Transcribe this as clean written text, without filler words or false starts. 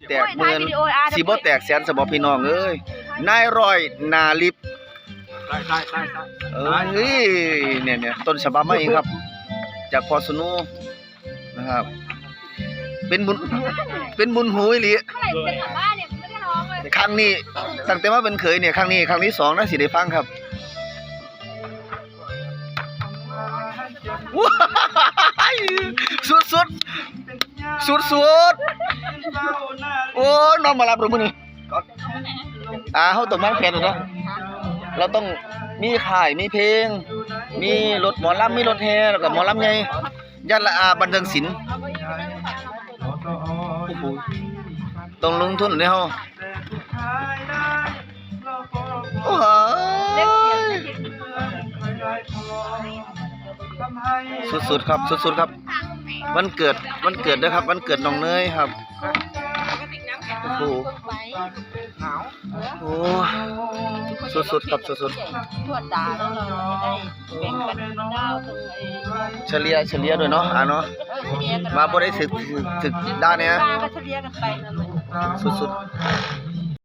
แตกหมื่นสิบ่แตกแสนสบพี่น้องเอ้ยนายร้อยนาลิฟเอ้ยเนี่ยต้นฉบับมาเองครับจากพอสนูนะครับเป็นบุญหูอีหลีครั้งนี้ตั้งแต่มาเป็นเขยเนี่ยครั้งที่2นะสิได้ฟังครับว้ายสุดโอ้น้องมารับหรือมื้อนี้เฮาต้องวางแผนเนาะเราต้องมีค่ายมีเพลงมีรถหมอลำมีรถแห่แล้วก็หมอลำใหญ่ยันละบันเทิงศิลป์ต้องลงทุนในเฮาโอ้ยสุดๆครับสุดๆครับวันเกิดเด้อครับวันเกิดน้องเนยครับโอ้โหโอ้สุดๆครับสุดๆทวดด่าแล้วเราได้แบ่งกันดาวตรงเฉลี่ยด้วยเนาะเนาะมาบ่ได้ถึกด้านเนี้ยก็เฉลี่ยกันไปนั่นแหละสุดๆ